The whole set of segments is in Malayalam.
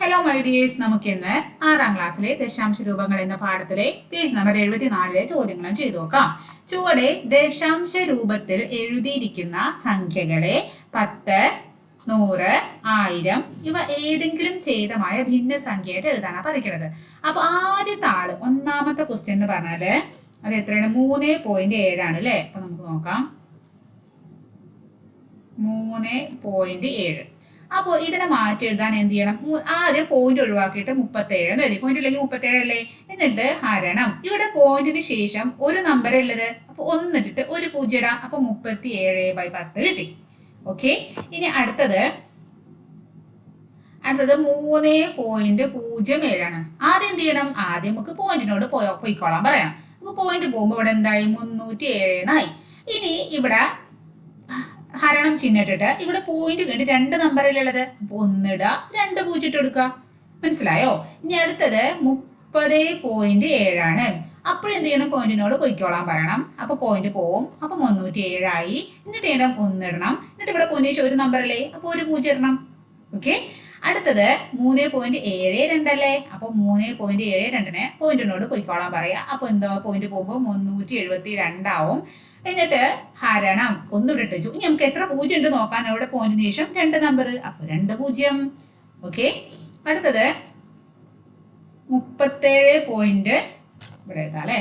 ഹലോ മൈ ഡിയേഴ്സ്, നമുക്കിന്ന് 6ാം ക്ലാസ്സിലെ ദശാംശ രൂപങ്ങൾ എന്ന പാഠത്തിലെ പേജ് നമ്പർ 74 ചോദ്യങ്ങളും ചെയ്തു നോക്കാം. ചുവടെ ദശാംശ രൂപത്തിൽ എഴുതിയിരിക്കുന്ന സംഖ്യകളെ 10, 100, 1000 ഇവ ഏതെങ്കിലും ഛേദമായ ഭിന്നസംഖ്യയായിട്ട് എഴുതാനാണ് പറയുന്നത്. അപ്പൊ ആദ്യത്തെ ആള് ഒന്നാമത്തെ ക്വസ്റ്റ്യൻ എന്ന് പറഞ്ഞാല് അത് എത്രയാണ്? 3.7 ആണ് അല്ലെ. അപ്പൊ നമുക്ക് നോക്കാം. 3.7. അപ്പോൾ ഇതിനെ മാറ്റി എഴുതാൻ എന്ത് ചെയ്യണം? ആദ്യം പോയിന്റ് ഒഴിവാക്കിയിട്ട് 37 എന്ന് എഴുതി. പോയിന്റ് ഇല്ലെങ്കിൽ 37 അല്ലേ. എന്നിട്ട് ഹരണം. ഇവിടെ പോയിന്റിന് ശേഷം ഒരു നമ്പർ ഉള്ളത്. അപ്പൊ 1 ഇട്ടിട്ട് ഒരു 0 ഇടാം. അപ്പൊ 37/10 കിട്ടി. ഓക്കെ. ഇനി അടുത്തത് 3.07 ആണ്. ആദ്യം എന്ത് ചെയ്യണം? ആദ്യം നമുക്ക് പോയിന്റിനോട് പോയിക്കോളാൻ പറയണം. അപ്പൊ പോയിന്റ് പോകുമ്പോൾ ഇവിടെ എന്തായി? 307 എന്നായി. ഇനി ഇവിടെ ഹരണം ചിഹ്നിട്ടിട്ട് ഇവിടെ പോയിന്റ് കണ്ടി 2 നമ്പറിലുള്ളത്. 1 ഇടുക, 2 0 ഇട്ട് കൊടുക്കുക. മനസ്സിലായോ? ഇനി അടുത്തത് 30.7 ആണ്. അപ്പോഴെന്ത് ചെയ്യണം? പോയിന്റിനോട് പൊയ്ക്കോളാൻ പറയണം. അപ്പൊ പോയിന്റ് പോവും. അപ്പൊ 307 ആയി. എന്നിട്ട് ചെയ്യണം 1 ഇടണം. എന്നിട്ട് ഇവിടെ പോയിന്റ് ഒരു നമ്പറല്ലേ. അപ്പൊ ഒരു 0 ഇടണം. ഓക്കെ. അടുത്തത് 3.72 അല്ലേ. അപ്പൊ 3.72 പോയിന്റിനോട് പൊയ്ക്കോളാൻ പറയാ. അപ്പൊ എന്താ? പോയിന്റ് പോകുമ്പോൾ 372 ആവും. എന്നിട്ട് ഹരണം 1 ഇട്ടിച്ചു. ഇനി നമുക്ക് എത്ര 0 ഉണ്ട് നോക്കാൻ. അവിടെ പോയിന്റിന് ശേഷം 2 നമ്പർ. അപ്പൊ 2 0. ഓക്കെ. അടുത്തത് 37. ഇവിടെ എഴുതാം അല്ലെ.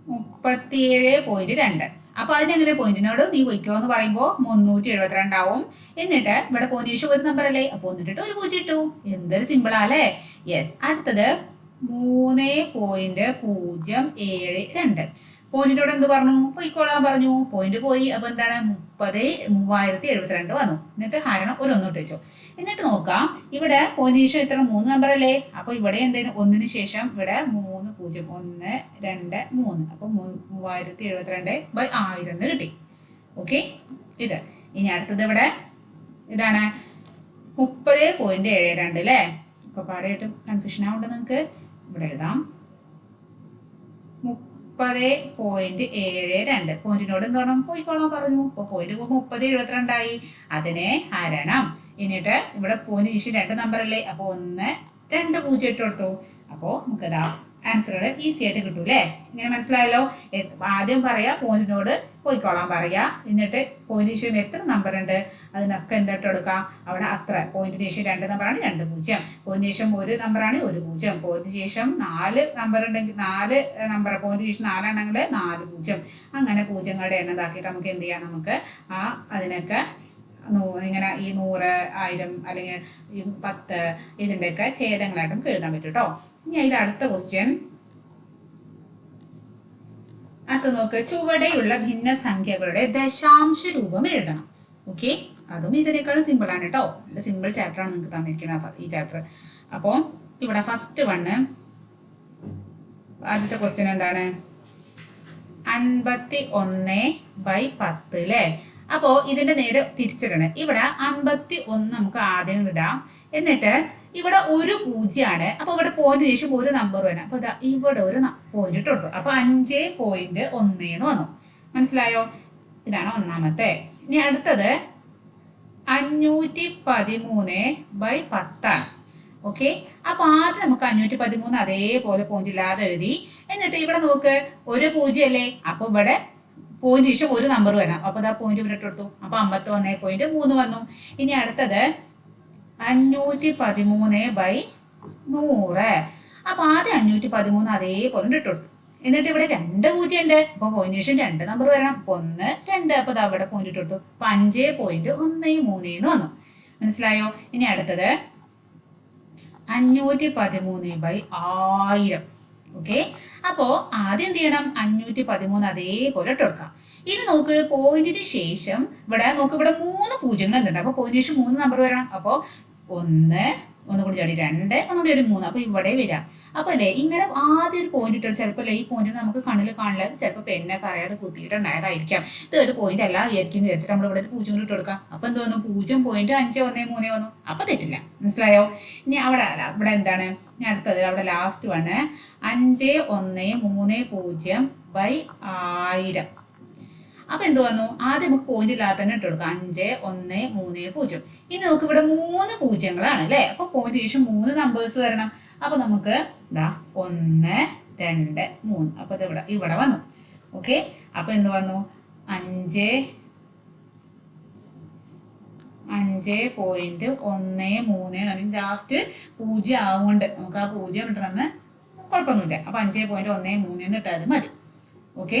37.2. അപ്പൊ അതിനെങ്ങനെ? പോയിന്റിനോട് നീ പൊയ്ക്കോ എന്ന് പറയുമ്പോൾ 372 ആവും. എന്നിട്ട് ഇവിടെ പോയിന്റിന് ശേഷം ഒരു നമ്പർ അല്ലേ. അപ്പൊ 1 ഇട്ടിട്ട് ഒരു 0 ഇട്ടു. എന്തൊരു സിമ്പിൾ അല്ലേ. യെസ്. അടുത്തത് 3.072. പോയിന്റിനോട് എന്ത് പറഞ്ഞു? പൊയ്ക്കോളാൻ പറഞ്ഞു. പോയിന്റ് പോയി. അപ്പൊ എന്താണ്? 30,3072 വന്നു. എന്നിട്ട് ഹരണം ഒരു 1 ഇട്ടു. എന്നിട്ട് നോക്കാം. ഇവിടെ പോയിന്റിന് ശേഷം എത്ര? 3 നമ്പർ അല്ലേ. അപ്പൊ ഇവിടെ എന്തെങ്കിലും 1 ശേഷം ഇവിടെ 3 0 1 2 3. അപ്പൊ 3072/1000 കിട്ടി. ഓക്കെ. ഇത് ഇനി അടുത്തത് ഇവിടെ ഇതാണ് 30.72 അല്ലേ. ഇപ്പൊ പാടായിട്ട് കൺഫ്യൂഷൻ ആവുന്നുണ്ട് നിങ്ങൾക്ക്. ഇവിടെ എഴുതാം 30.72. പോയിന്റിനോട് എന്തോണം? പോയിക്കോളാൻ പറഞ്ഞു. അപ്പൊ പോയിന്റ് പോകുമ്പോൾ 30.72 ആയി. അതിനെ ഹരണം. എന്നിട്ട് ഇവിടെ പോയിന്റ് ശേഷം 2 നമ്പർ അല്ലേ. അപ്പൊ 1 2 0 ഇട്ട് കൊടുത്തു. അപ്പോ നമുക്ക് ഇതാ ആൻസറുകൾ ഈസി ആയിട്ട് കിട്ടൂലേ. ഇങ്ങനെ മനസ്സിലായല്ലോ. ആദ്യം പറയാ പോയിന്റിനോട് പോയിക്കോളാൻ പറയാ. എന്നിട്ട് പോയിന്റ് ശേഷം എത്ര നമ്പർ ഉണ്ട് അതിനൊക്കെ എന്തായിട്ട് കൊടുക്കാം. അവിടെ അത്ര. പോയിന്റിന് ശേഷം 2 നമ്പറാണ് 2 0. പോയിന്റിന് ശേഷം ഒരു നമ്പറാണ് 1 0. പോയിന്റിന് ശേഷം 4 നമ്പർ ഉണ്ടെങ്കിൽ 4 നമ്പർ. പോയിന്റിന് ശേഷം 4 ആണെങ്കിൽ 4 0. അങ്ങനെ പൂജ്യങ്ങളുടെ എണ്ണം ഇതാക്കിയിട്ട് നമുക്ക് എന്ത് ചെയ്യാം? നമുക്ക് അതിനൊക്കെ ഇങ്ങനെ ഈ 100, 1000 അല്ലെങ്കിൽ 10 ഇതിൻ്റെയൊക്കെ ഛേദങ്ങളായിട്ടും എഴുതാൻ പറ്റും കേട്ടോ. ഇനി അതിൽ അടുത്ത ക്വസ്റ്റ്യൻ. അടുത്ത നോക്ക്. ചുവടെയുള്ള ഭിന്നസംഖ്യകളുടെ ദശാംശ രൂപം എഴുതണം. ഓക്കെ. അതും ഇതിനേക്കാളും സിമ്പിൾ ആണ് കേട്ടോ. നല്ല സിമ്പിൾ ചാപ്റ്റർ ആണ് നിങ്ങൾക്ക് തന്നിരിക്കുന്നത് ഈ ചാപ്റ്റർ. അപ്പോൾ ഇവിടെ ഫസ്റ്റ് ആദ്യത്തെ ക്വസ്റ്റ്യൻ എന്താണ്? 51/10 അല്ലേ. അപ്പോ ഇതിന്റെ നേരെ തിരിച്ചിടണം. ഇവിടെ 51 നമുക്ക് ആദ്യം ഇടാം. എന്നിട്ട് ഇവിടെ ഒരു 0 ആണ്. അപ്പൊ ഇവിടെ പോയിന്റ് ശേഷം ഒരു നമ്പർ വരാം. അപ്പൊ ഇവിടെ ഒരു പോയിന്റ് ഇട്ട് കൊടുത്തു. അപ്പൊ 5.1 എന്ന് വന്നു. മനസ്സിലായോ? ഇതാണ് ഒന്നാമത്തെ. ഇനി അടുത്തത് 513/10 ആണ്. ഓക്കെ. അപ്പൊ ആദ്യം നമുക്ക് 513 അതേപോലെ പോയിന്റ് ഇല്ലാതെ എഴുതി. എന്നിട്ട് ഇവിടെ നോക്ക്, ഒരു 0 അല്ലേ. അപ്പൊ ഇവിടെ പോയിന്റ് ശേഷം ഒരു നമ്പർ വരാം. അപ്പൊ അതാ പോയിന്റ് ഇവിടെ ഇട്ട് കൊടുത്തു. അപ്പൊ 51.3 വന്നു. ഇനി അടുത്തത് 513/100. അപ്പൊ ആദ്യം 513 അതേപോലെ ഇട്ട് കൊടുത്തു. എന്നിട്ട് ഇവിടെ 2 0 ഉണ്ട്. അപ്പൊ പോയിന്റ് ശേഷം 2 നമ്പർ വരണം. 1 2. അപ്പൊ അവിടെ പോയിന്റ് ഇട്ട് കൊടുത്തു. 5.13 എന്ന് വന്നു. മനസ്സിലായോ? ഇനി അടുത്തത് 513/1000. ഓക്കെ. അപ്പോ ആദ്യം എന്ത് ചെയ്യണം? 513 അതേപോലെ ഇട്ട് കൊടുക്കാം. ഇനി നോക്ക്, പോയിന്റിന് ശേഷം ഇവിടെ നോക്ക്, ഇവിടെ 3 പൂജ്യങ്ങൾ എന്തുണ്ട്. അപ്പൊ പോയിന്റിന് ശേഷം 3 നമ്പർ വരണം. അപ്പൊ 1 ഒന്നുകൂടി ചാടി 2 ഒന്നുകൂടി ചാടി 3. അപ്പൊ ഇവിടെ വരാം. അപ്പൊ അല്ലേ ഇങ്ങനെ ആദ്യം ഒരു പോയിന്റ് ഇട്ടാൽ ചിലപ്പോൾ ഈ പോയിന്റ് നമുക്ക് കണ്ണിൽ കാണില്ല. ചിലപ്പോൾ പെണ്ണൊക്കെ അറിയാതെ കുത്തിയിട്ടുണ്ടായതായിരിക്കാം. ഇത് ഒരു പോയിന്റ് അല്ല വിചാരിക്കും വിചാരിച്ചിട്ട് നമ്മൾ ഇവിടെ 0 ഇട്ട് കൊടുക്കാം. അപ്പൊ എന്ത് വന്നു? 0.513 വന്നു. അപ്പൊ തെറ്റില്ല. മനസ്സിലായോ? ഇനി ഇവിടെ എന്താണ്? ഇനി അടുത്തത് അവിടെ ലാസ്റ്റ് 513/1000. അപ്പൊ എന്ത് വന്നു? ആദ്യം നമുക്ക് പോയിന്റ് ഇല്ലാതെ തന്നെ ഇട്ട് കൊടുക്കാം. 5 1 3 0. ഇനി നമുക്ക് ഇവിടെ 3 പൂജ്യങ്ങളാണ് അല്ലേ? അപ്പൊ പോയിന്റ് ശേഷം 3 നമ്പേഴ്സ് വരണം. അപ്പൊ നമുക്ക് ഇതാ 1 2 3. അപ്പൊ ഇത് ഇവിടെ വന്നു. ഓക്കെ, അപ്പൊ എന്ത് വന്നു? 5.13 ലാസ്റ്റ് 0 ആവുകൊണ്ട് നമുക്ക് ആ 0 കിട്ടണമെന്ന് കുഴപ്പമൊന്നുമില്ല. അപ്പൊ 5.13 ഇട്ടാലും മതി. ഓക്കെ.